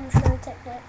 I'm just going to take that.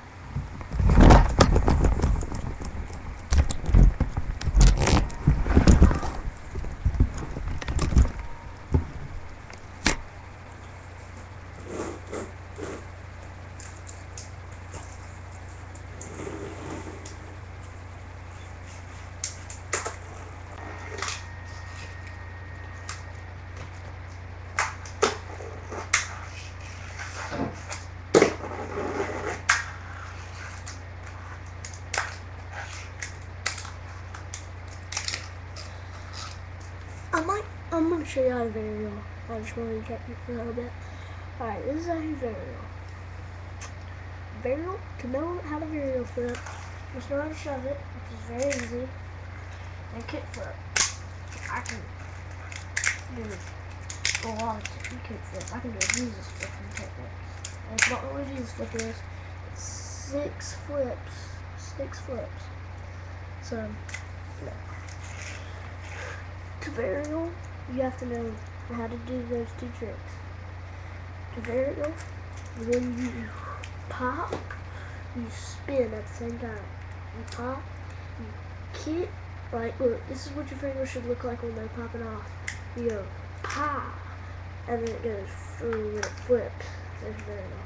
I'm going to show you how to varial. I just wanted to check it for a little bit. Alright, this is how you varial. Varial, to know how to varial flip, just know how to shove it, which is very easy. And kick flip. I can do a lot of kick flip. I can do a Jesus flip and kick flip. And if you don't know what a Jesus flip is, it's 6 flips. 6 flips. So, yeah. To varial, you have to know how to do those 2 tricks. To varial, when you pop, you spin at the same time. You pop, you kick, like, look, this is what your fingers should look like when they're popping off. You go, pop, and then it goes through and it flips. There's varial.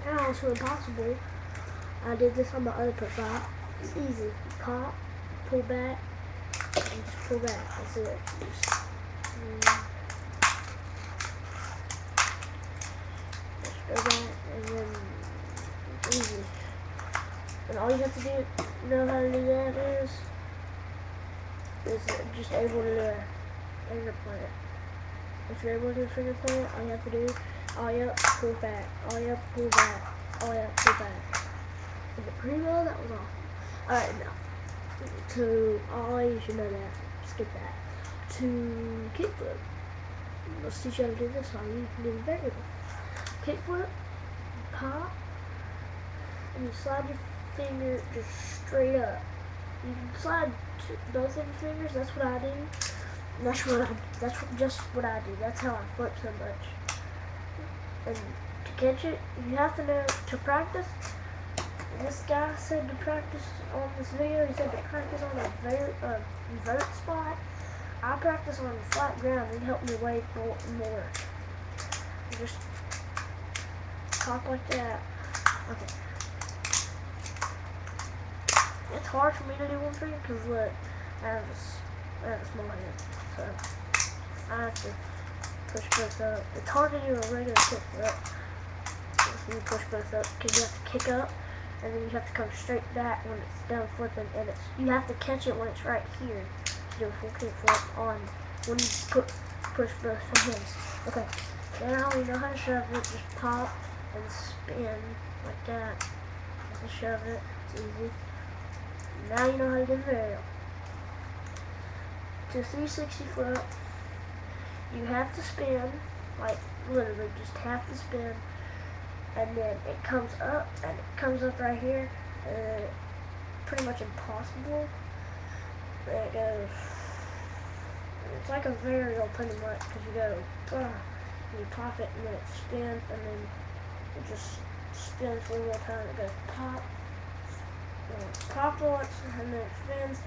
Now it's impossible. I did this on my other profile. It's easy. You pop, pull back, and just pull back. That's it. Just go back, and then it's easy. And all you have to do, know how to do that is just able to do a finger plant. If you're able to do a finger plant, all you have to do, ollie up, pull back, ollie up, pull back, ollie up, pull back. Is it pretty well? That was awesome. Alright, now, to ollie, you should know that. Skip that. To kickflip, let's teach you how to do this. How you can do the variable. Kickflip, pop, and you slide your finger just straight up. You can slide both of your fingers. That's what I do. That's just what I do. That's how I flip so much. And to catch it, you have to know to practice. This guy said to practice on this video. He said to practice on a vert spot. I practice on flat ground. It helped me way more. Just pop like that. Okay. It's hard for me to do one finger because look, I have a small hand, so I have to push both up. It's hard to do a regular kick flip if you push both up because you have to kick up and then you have to come straight back when it's done flipping, and you have to catch it when it's right here to do a full kick flip on when you push both hands. Okay, now you know how to shove it. Just pop and spin like that. Just shove it. It's easy. Now you know how to do varial. To 360 flip, you have to spin, like literally just have to spin, and then it comes up, and it comes up right here, and pretty much impossible. And it goes, it's like a varial pretty much, because you go, and you pop it, and then it spins, and then it just spins one more time. It goes pop. Pop once, and then it spins.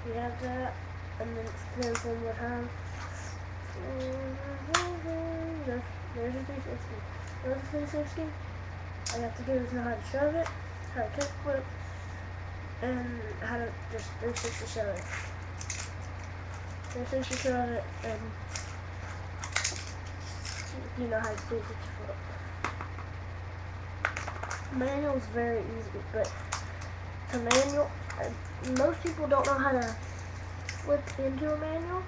You have that, and then it spins one more time. There's a 360. There's a 360. All you have to do is know how to shove it, how to kick flip, and how to just 360 shove it. 360 shove it, and you know how to 360 flip. Manual is very easy, but to manual, most people don't know how to flip into a manual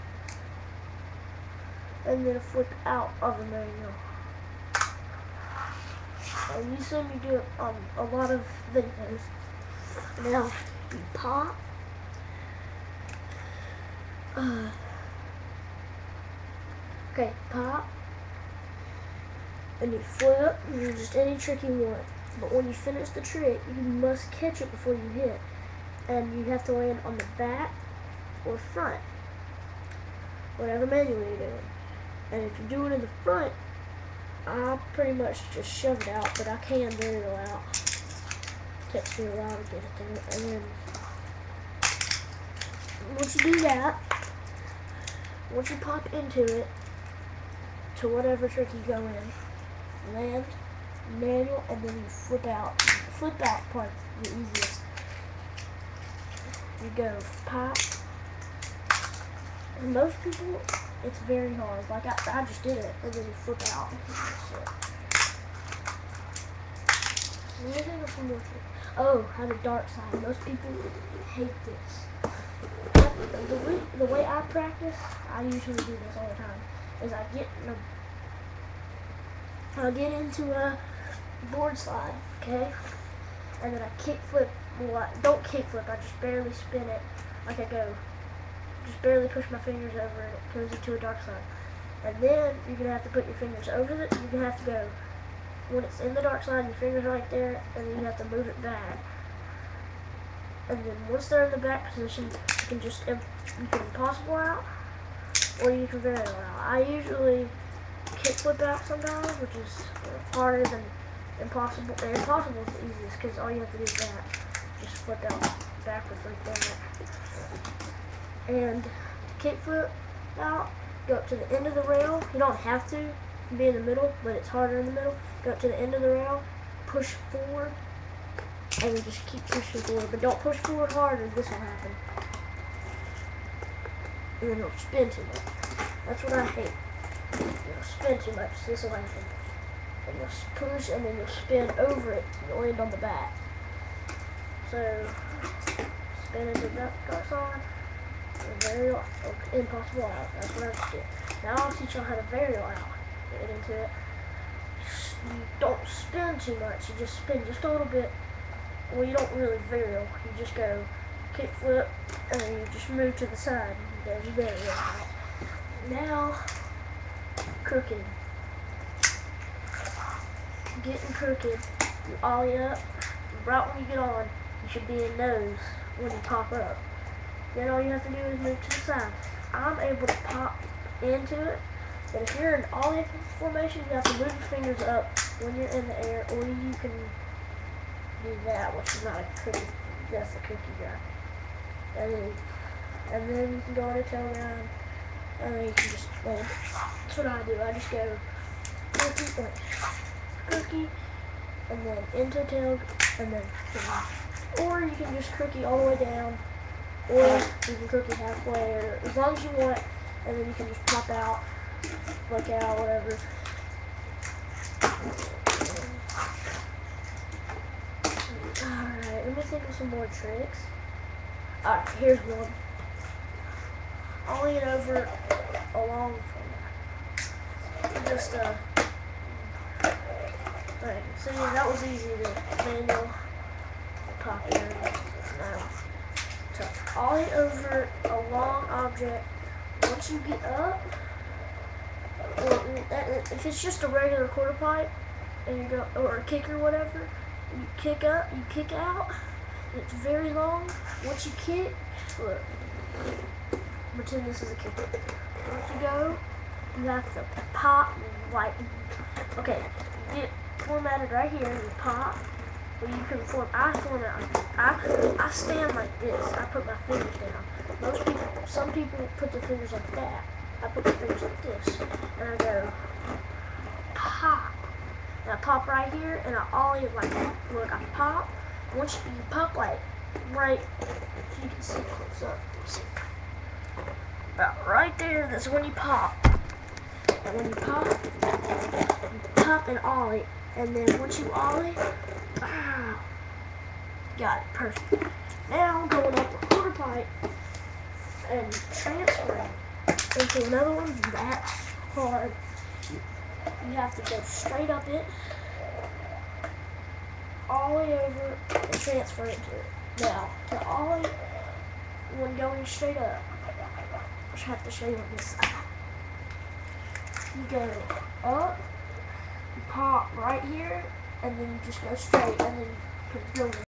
and then flip out of a manual. And you see me do it on a lot of videos. Now, you pop. Okay, pop. And you flip, and do just any trick you want. But when you finish the trick, you must catch it before you hit. and you have to land on the back or front, whatever manual you're doing. And if you're doing it in the front, I'll pretty much just shove it out, but I can varial out. Takes me a while to get it there. And then once you do that, once you pop into it, to whatever trick you go in, land, manual, and then you flip out. The flip out part's the easiest. You go pop. And most people, it's very hard. Like I just did it, and then you flip out. Oh, how the dark side. Most people hate this. The way I practice, I usually do this all the time, is I get into a board slide, okay? And then I kick flip. Well, I don't kick flip, I just barely spin it like I go. Just barely push my fingers over and it goes into a dark slide. And then you're going to have to put your fingers over it. You're going to have to go, when it's in the dark slide, your fingers are right there, and then you have to move it back. And then once they're in the back position, you can impossible out, or you can varial out. I usually kick flip out sometimes, which is harder than impossible. And impossible is the easiest, because all you have to do is that. Just flip out backwards like that. And kick flip out, go up to the end of the rail. You don't have to be in the middle, but it's harder in the middle. Go up to the end of the rail, push forward, and then just keep pushing forward. But don't push forward hard or this will happen. And then it'll spin too much. That's what I hate. It'll spin too much, this will happen. And you'll push and then you'll spin over it and you'll land on the back. So, spin into the dark side. Varial, impossible out. That's what I just did. Now I'll teach you how to varial out. Get into it. You don't spin too much. You just spin just a little bit. Well, you don't really varial. You just go kick flip, and then you just move to the side. There's your varial out. Now, crooked. Getting crooked. You ollie up. Right when you get on, you should be in nose when you pop up. Then all you have to do is move to the side. I'm able to pop into it, but if you're in ollie formation, you have to move your fingers up when you're in the air, or you can do that, which is not a cookie. That's a cookie guy. And then you can go on a tail grind, and then you can just land it. That's what I do. I just go cookie, and then into tail, and then or you can just cookie all the way down. Or you can cookie halfway, or as long as you want, and then you can just pop out, flick out, whatever. Alright, let me think of some more tricks. Alright, here's one. Ollie it over along from just right. See, that was easy to manual pop in. Now, to ollie over a long object, once you get up, or if it's just a regular quarter pipe, and you go, or a kick or whatever, you kick up, you kick out, and it's very long. Once you kick, look, pretend this is a kick. Once you go, you have to pop, like, okay, get formatted right here, you pop. Well, you can I stand like this. I put my fingers down. Some people put their fingers like that. I put my fingers like this. And I go, pop. And I pop right here, and I ollie like that. Look, I pop. Once you pop like, right, if you can see close up. About right there, that's when you pop. And when you pop and ollie. And then once you ollie, got it, perfect. Now going up a quarter pipe and transferring into another one. That's hard. You have to go straight up it, ollie over, and transfer into it. Now, to ollie when going straight up, I just have to show you on this side. You go up, you pop right here, and then you just go straight, and then you put it